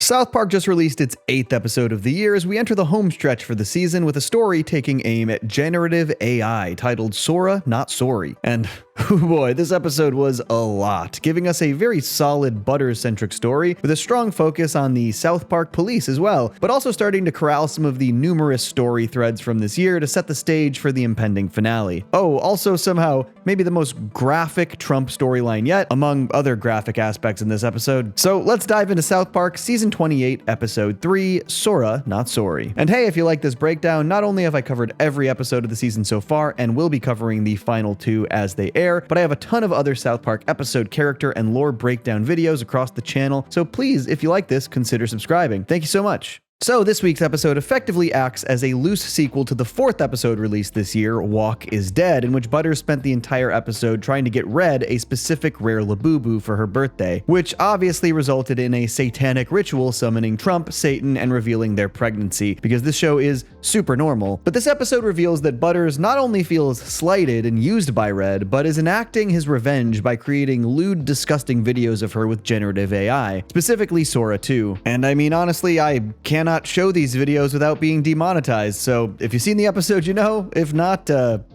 South Park just released its 8th episode of the year as we enter the home stretch for the season with a story taking aim at generative AI titled Sora Not Sorry. And oh boy, this episode was a lot, giving us a very solid Butters-centric story with a strong focus on the South Park police as well, but also starting to corral some of the numerous story threads from this year to set the stage for the impending finale. Oh, also somehow, maybe the most graphic Trump storyline yet, among other graphic aspects in this episode. So let's dive into South Park Season 28, Episode 3, Sora Not Sorry. And hey, if you like this breakdown, not only have I covered every episode of the season so far, and will be covering the final 2 as they air, but I have a ton of other South Park episode, character, and lore breakdown videos across the channel, so please, if you like this, consider subscribing. Thank you so much. So this week's episode effectively acts as a loose sequel to the 4th episode released this year, Walk is Dead, in which Butters spent the entire episode trying to get Red a specific rare Labubu for her birthday, which obviously resulted in a satanic ritual summoning Trump, Satan, and revealing their pregnancy, because this show is super normal. But this episode reveals that Butters not only feels slighted and used by Red, but is enacting his revenge by creating lewd, disgusting videos of her with generative AI, specifically Sora 2. And I mean, honestly, I cannot show these videos without being demonetized, so if you've seen the episode, you know. If not,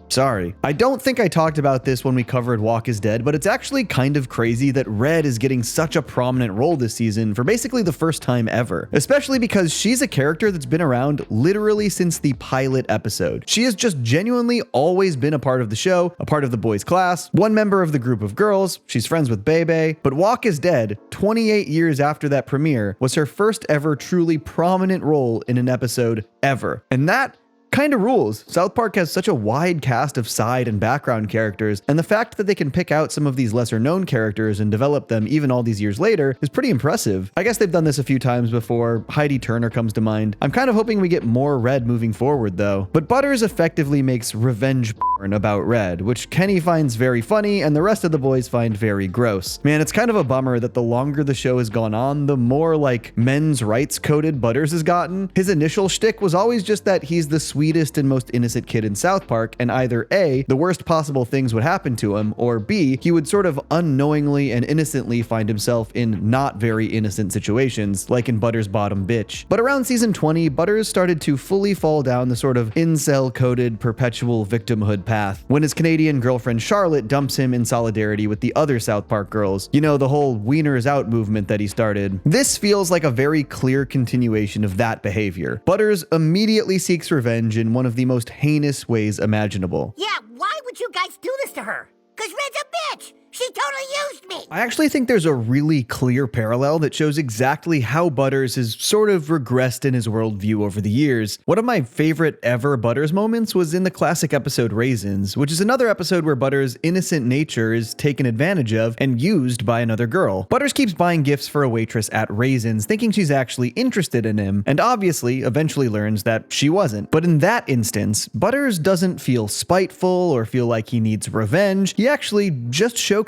sorry. I don't think I talked about this when we covered Walk is Dead, but it's actually kind of crazy that Red is getting such a prominent role this season for basically the first time ever, especially because she's a character that's been around literally since the pilot episode. She has just genuinely always been a part of the show, a part of the boys' class, one member of the group of girls, she's friends with Bebe, but Walk is Dead, 28 years after that premiere, was her first ever truly prominent role in an episode ever. And that kind of rules. South Park has such a wide cast of side and background characters, and the fact that they can pick out some of these lesser known characters and develop them even all these years later is pretty impressive. I guess they've done this a few times before. Heidi Turner comes to mind. I'm kind of hoping we get more Red moving forward though. But Butters effectively makes revenge porn about Red, which Kenny finds very funny and the rest of the boys find very gross. Man, it's kind of a bummer that the longer the show has gone on, the more like men's rights coded Butters has gotten. His initial shtick was always just that he's the sweetest and most innocent kid in South Park, and either A, the worst possible things would happen to him, or B, he would sort of unknowingly and innocently find himself in not very innocent situations, like in Butters' Bottom Bitch. But around season 20, Butters started to fully fall down the sort of incel-coded perpetual victimhood path when his Canadian girlfriend Charlotte dumps him in solidarity with the other South Park girls. You know, the whole Wieners Out movement that he started. This feels like a very clear continuation of that behavior. Butters immediately seeks revenge in one of the most heinous ways imaginable. Yeah, why would you guys do this to her? 'Cause Red's a bitch! She totally used me! I actually think there's a really clear parallel that shows exactly how Butters has sort of regressed in his worldview over the years. One of my favorite ever Butters moments was in the classic episode Raisins, which is another episode where Butters' innocent nature is taken advantage of and used by another girl. Butters keeps buying gifts for a waitress at Raisins, thinking she's actually interested in him, and obviously eventually learns that she wasn't. But in that instance, Butters doesn't feel spiteful or feel like he needs revenge. He actually just showcases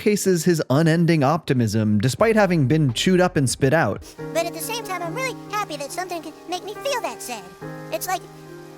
his unending optimism despite having been chewed up and spit out. But at the same time, I'm really happy that something can make me feel that sad. It's like,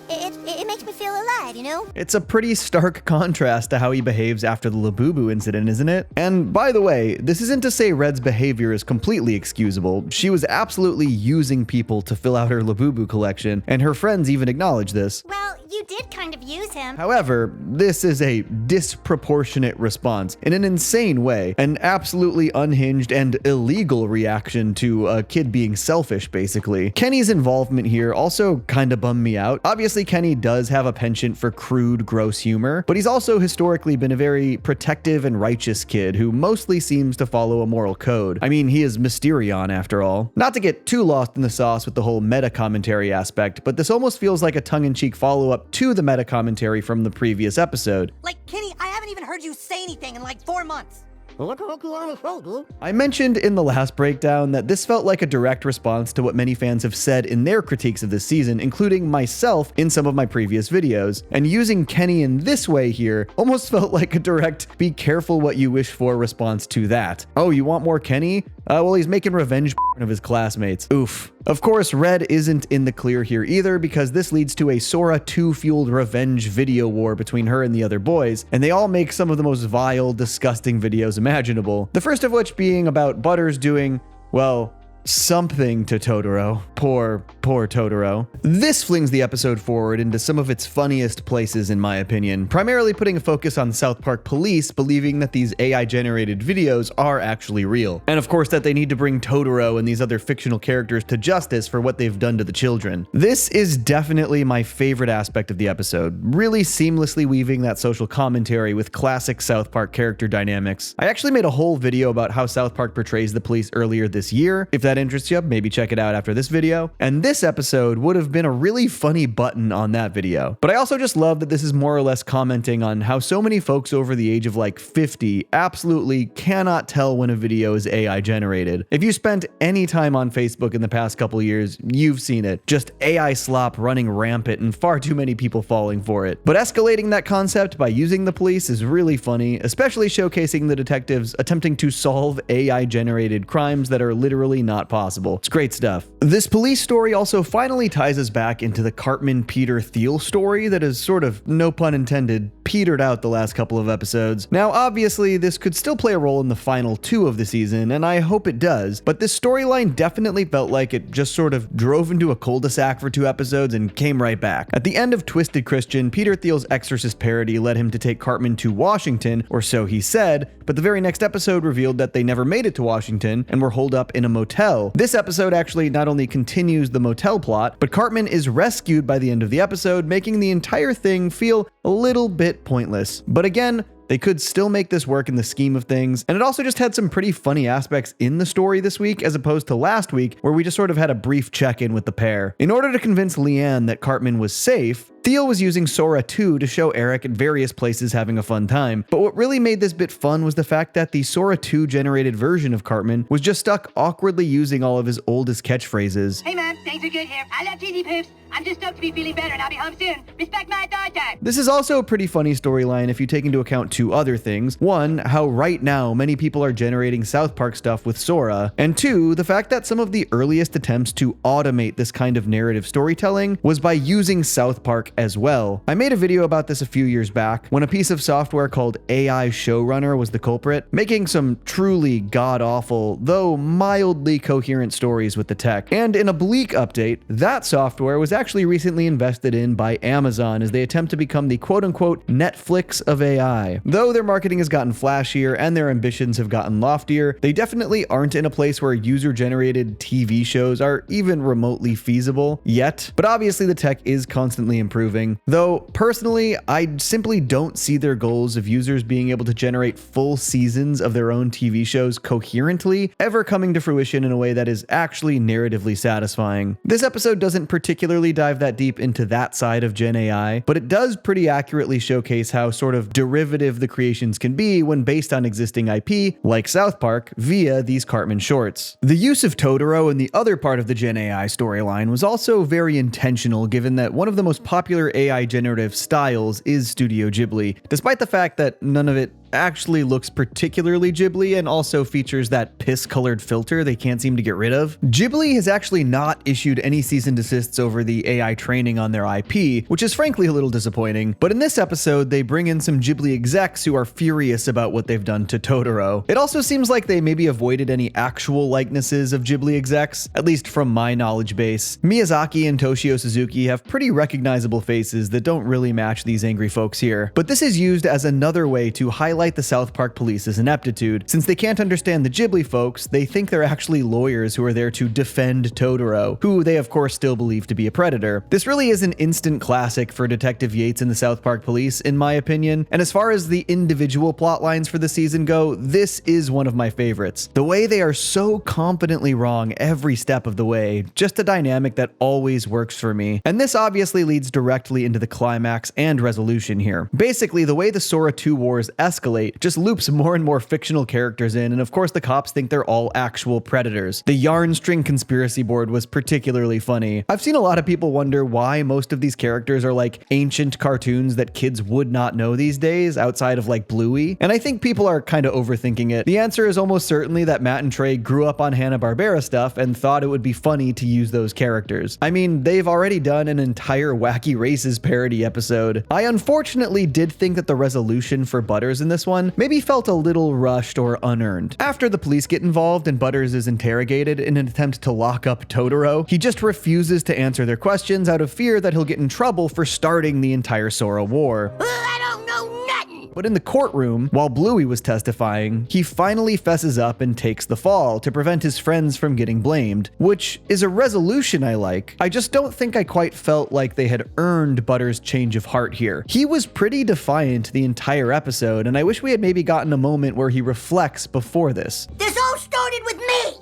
it makes me feel alive, you know? It's a pretty stark contrast to how he behaves after the Labubu incident, isn't it? And by the way, this isn't to say Red's behavior is completely excusable. She was absolutely using people to fill out her Labubu collection, and her friends even acknowledge this. Well, you did kind of use him. However, this is a disproportionate response in an insane way, an absolutely unhinged and illegal reaction to a kid being selfish, basically. Kenny's involvement here also kind of bummed me out. Obviously, Kenny does have a penchant for crude, gross humor, but he's also historically been a very protective and righteous kid who mostly seems to follow a moral code. I mean, he is Mysterion after all. Not to get too lost in the sauce with the whole meta-commentary aspect, but this almost feels like a tongue-in-cheek follow-up to the meta-commentary from the previous episode. Like, Kenny, I haven't even heard you say anything in like 4 months. What the heck you on the show, dude? I mentioned in the last breakdown that this felt like a direct response to what many fans have said in their critiques of this season, including myself in some of my previous videos. And using Kenny in this way here almost felt like a direct "be careful what you wish for" response to that. Oh, you want more Kenny? Well, he's making revenge of his classmates. Oof. Of course, Red isn't in the clear here either, because this leads to a Sora 2-fueled revenge video war between her and the other boys, and they all make some of the most vile, disgusting videos imaginable. The first of which being about Butters doing, well, something to Totoro. Poor Totoro. This flings the episode forward into some of its funniest places in my opinion, primarily putting a focus on South Park police believing that these AI-generated videos are actually real. And of course that they need to bring Totoro and these other fictional characters to justice for what they've done to the children. This is definitely my favorite aspect of the episode, really seamlessly weaving that social commentary with classic South Park character dynamics. I actually made a whole video about how South Park portrays the police earlier this year. If that interests you, maybe check it out after this video. And this episode would have been a really funny button on that video. But I also just love that this is more or less commenting on how so many folks over the age of like 50 absolutely cannot tell when a video is AI generated. If you spent any time on Facebook in the past couple years, you've seen it. Just AI slop running rampant and far too many people falling for it. But escalating that concept by using the police is really funny, especially showcasing the detectives attempting to solve AI generated crimes that are literally not possible. It's great stuff. This police story also finally ties us back into the Cartman Peter Thiel story that has sort of, no pun intended, petered out the last couple of episodes. Now obviously this could still play a role in the final 2 of the season, and I hope it does, but this storyline definitely felt like it just sort of drove into a cul-de-sac for 2 episodes and came right back. At the end of Twisted Christian, Peter Thiel's Exorcist parody led him to take Cartman to Washington, or so he said, but the very next episode revealed that they never made it to Washington and were holed up in a motel. This episode actually not only continues the motel plot, but Cartman is rescued by the end of the episode, making the entire thing feel a little bit pointless. But again, they could still make this work in the scheme of things, and it also just had some pretty funny aspects in the story this week as opposed to last week where we just sort of had a brief check-in with the pair. In order to convince Leanne that Cartman was safe, Thiel was using Sora 2 to show Eric at various places having a fun time, but what really made this bit fun was the fact that the Sora 2 generated version of Cartman was just stuck awkwardly using all of his oldest catchphrases. Hey man, things are good here. I love cheesy poops. I'm just stoked to be feeling better and I'll be home soon. Respect my dog time. This is also a pretty funny storyline if you take into account 2 other things. 1, how right now many people are generating South Park stuff with Sora, and 2, the fact that some of the earliest attempts to automate this kind of narrative storytelling was by using South Park as well. I made a video about this a few years back when a piece of software called AI Showrunner was the culprit, making some truly god-awful, though mildly coherent stories with the tech. And in a bleak update, that software was actually recently invested in by Amazon as they attempt to become the quote-unquote Netflix of AI. Though their marketing has gotten flashier and their ambitions have gotten loftier, they definitely aren't in a place where user-generated TV shows are even remotely feasible yet. But obviously the tech is constantly improving. Though personally, I simply don't see their goals of users being able to generate full seasons of their own TV shows coherently ever coming to fruition in a way that is actually narratively satisfying. This episode doesn't particularly dive that deep into that side of GenAI, but it does pretty accurately showcase how sort of derivative the creations can be when based on existing IP, like South Park, via these Cartman shorts. The use of Totoro in the other part of the GenAI storyline was also very intentional, given that one of the most popular AI generative styles is Studio Ghibli, despite the fact that none of it actually looks particularly Ghibli and also features that piss-colored filter they can't seem to get rid of. Ghibli has actually not issued any cease and desists over the AI training on their IP, which is frankly a little disappointing, but in this episode they bring in some Ghibli execs who are furious about what they've done to Totoro. It also seems like they maybe avoided any actual likenesses of Ghibli execs, at least from my knowledge base. Miyazaki and Toshio Suzuki have pretty recognizable faces that don't really match these angry folks here, but this is used as another way to highlight the South Park police's ineptitude. Since they can't understand the Ghibli folks, they think they're actually lawyers who are there to defend Totoro, who they of course still believe to be a predator. This really is an instant classic for Detective Yates and the South Park police, in my opinion, and as far as the individual plot lines for the season go, this is one of my favorites. The way they are so confidently wrong every step of the way, just a dynamic that always works for me. And this obviously leads directly into the climax and resolution here. Basically, the way the Sora 2 wars escalate just loops more and more fictional characters in, and of course the cops think they're all actual predators. The yarn string conspiracy board was particularly funny. I've seen a lot of people wonder why most of these characters are like ancient cartoons that kids would not know these days outside of like Bluey, and I think people are kind of overthinking it. The answer is almost certainly that Matt and Trey grew up on Hanna-Barbera stuff and thought it would be funny to use those characters. I mean, they've already done an entire Wacky Races parody episode. I unfortunately did think that the resolution for Butters in this this one maybe felt a little rushed or unearned. After the police get involved and Butters is interrogated in an attempt to lock up Totoro, he just refuses to answer their questions out of fear that he'll get in trouble for starting the entire Sora war. I don't know nothing. But in the courtroom, while Bluey was testifying, he finally fesses up and takes the fall to prevent his friends from getting blamed, which is a resolution I like. I just don't think I quite felt like they had earned Butters' change of heart here. He was pretty defiant the entire episode, and I wish we had maybe gotten a moment where he reflects before this. This all started with me.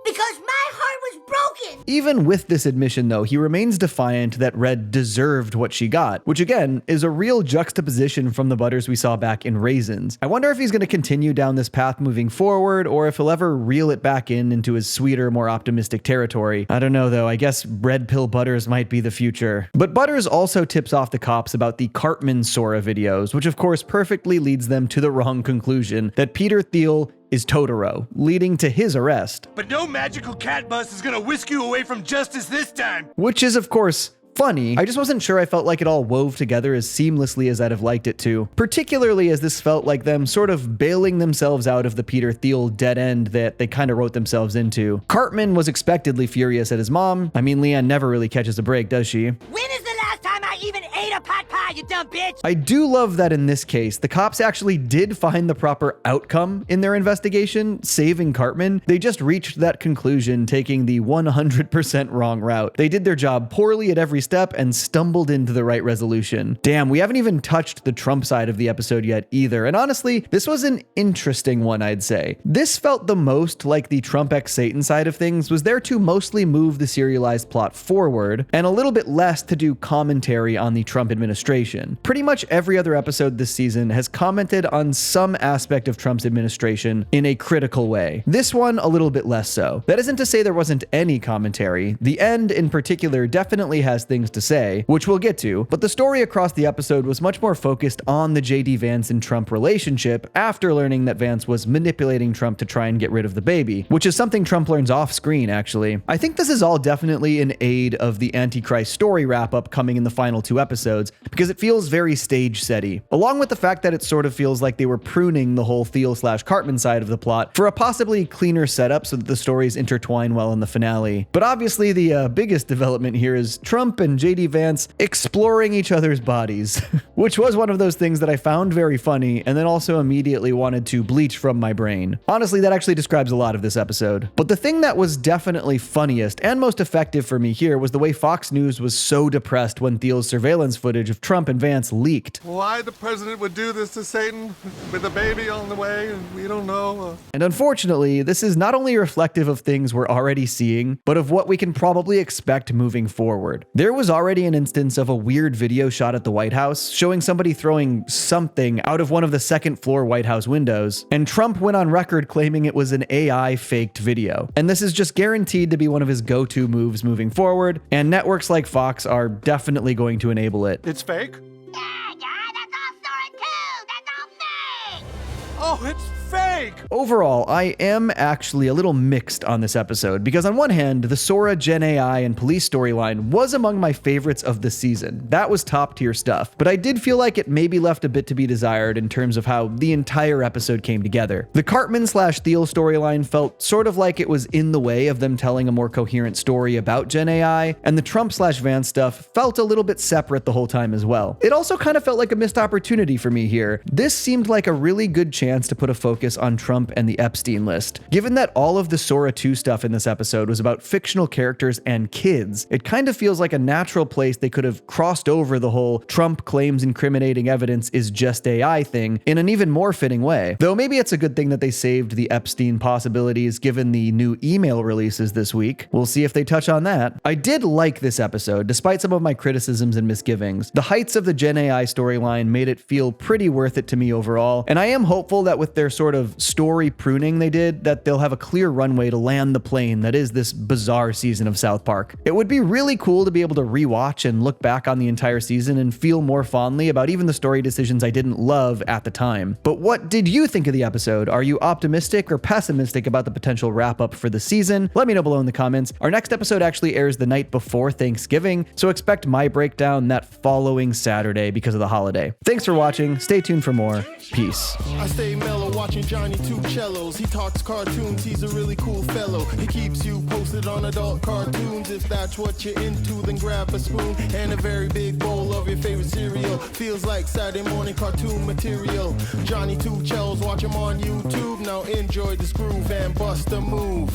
Because my heart was broken. Even with this admission though, he remains defiant that Red deserved what she got, which again is a real juxtaposition from the Butters we saw back in Raisins. I wonder if he's going to continue down this path moving forward, or if he'll ever reel it back into his sweeter, more optimistic territory. I don't know though, I guess Red Pill Butters might be the future. But Butters also tips off the cops about the Cartman Sora videos, which of course perfectly leads them to the wrong conclusion, that Peter Thiel is Totoro, leading to his arrest. But no magical cat bus is gonna whisk you away from justice this time! Which is, of course, funny. I just wasn't sure I felt like it all wove together as seamlessly as I'd have liked it to, particularly as this felt like them sort of bailing themselves out of the Peter Thiel dead end that they kind of wrote themselves into. Cartman was expectedly furious at his mom. I mean, Leanne never really catches a break, does she? When is the last time I even ate a pot pie, you dumb bitch? I do love that in this case, the cops actually did find the proper outcome in their investigation, saving Cartman. They just reached that conclusion, taking the 100% wrong route. They did their job poorly at every step and stumbled into the right resolution. Damn, we haven't even touched the Trump side of the episode yet either. And honestly, this was an interesting one, I'd say. This felt the most like the Trump x Satan side of things was there to mostly move the serialized plot forward, and a little bit less to do commentary on the Trump administration. Pretty much every other episode this season has commented on some aspect of Trump's administration in a critical way. This one, a little bit less so. That isn't to say there wasn't any commentary. The end in particular definitely has things to say, which we'll get to, but the story across the episode was much more focused on the JD Vance and Trump relationship after learning that Vance was manipulating Trump to try and get rid of the baby, which is something Trump learns off screen, actually. I think this is all definitely in aid of the Antichrist story wrap-up coming in the final 2 episodes, because it feels very stage-setty, along with the fact that it sort of feels like they were pruning the whole Thiel/Cartman side of the plot for a possibly cleaner setup so that the stories intertwine well in the finale. But obviously the biggest development here is Trump and JD Vance exploring each other's bodies, which was one of those things that I found very funny and then also immediately wanted to bleach from my brain. Honestly, that actually describes a lot of this episode. But the thing that was definitely funniest and most effective for me here was the way Fox News was so depressed when Thiel's surveillance footage of Trump and Vance leaked. Why the president would do this to Satan with a baby on the way, we don't know. And unfortunately, this is not only reflective of things we're already seeing, but of what we can probably expect moving forward. There was already an instance of a weird video shot at the White House showing somebody throwing something out of one of the second floor White House windows, and Trump went on record claiming it was an AI faked video. And this is just guaranteed to be one of his go-to moves moving forward, and networks like Fox are definitely going to enable it. It's fake? Yeah, that's all story too! That's all fake! Oh, it's fake! Overall, I am actually a little mixed on this episode, because on one hand, the Sora, GenAI, and police storyline was among my favorites of the season. That was top tier stuff, but I did feel like it maybe left a bit to be desired in terms of how the entire episode came together. The Cartman/Thiel storyline felt sort of like it was in the way of them telling a more coherent story about GenAI, and the Trump/Vance stuff felt a little bit separate the whole time as well. It also kind of felt like a missed opportunity for me here. This seemed like a really good chance to put a focus on Trump and the Epstein list. Given that all of the Sora 2 stuff in this episode was about fictional characters and kids, it kind of feels like a natural place they could have crossed over the whole Trump claims incriminating evidence is just AI thing in an even more fitting way. Though maybe it's a good thing that they saved the Epstein possibilities given the new email releases this week. We'll see if they touch on that. I did like this episode, despite some of my criticisms and misgivings. The heights of the GenAI storyline made it feel pretty worth it to me overall, and I am hopeful that with their sort of story pruning they did that they'll have a clear runway to land the plane that is this bizarre season of South Park. It would be really cool to be able to rewatch and look back on the entire season and feel more fondly about even the story decisions I didn't love at the time. But what did you think of the episode? Are you optimistic or pessimistic about the potential wrap-up for the season? Let me know below in the comments. Our next episode actually airs the night before Thanksgiving, so expect my breakdown that following Saturday because of the holiday. Thanks for watching. Stay tuned for more. Peace. I stay mellow watching Johnny two cellos. He talks cartoons, he's a really cool fellow. He keeps you posted on adult cartoons. If that's what you're into, then grab a spoon and a very big bowl of your favorite cereal. Feels like Saturday morning cartoon material. Johnny two cellos, watch him on YouTube. Now enjoy this groove and bust a move.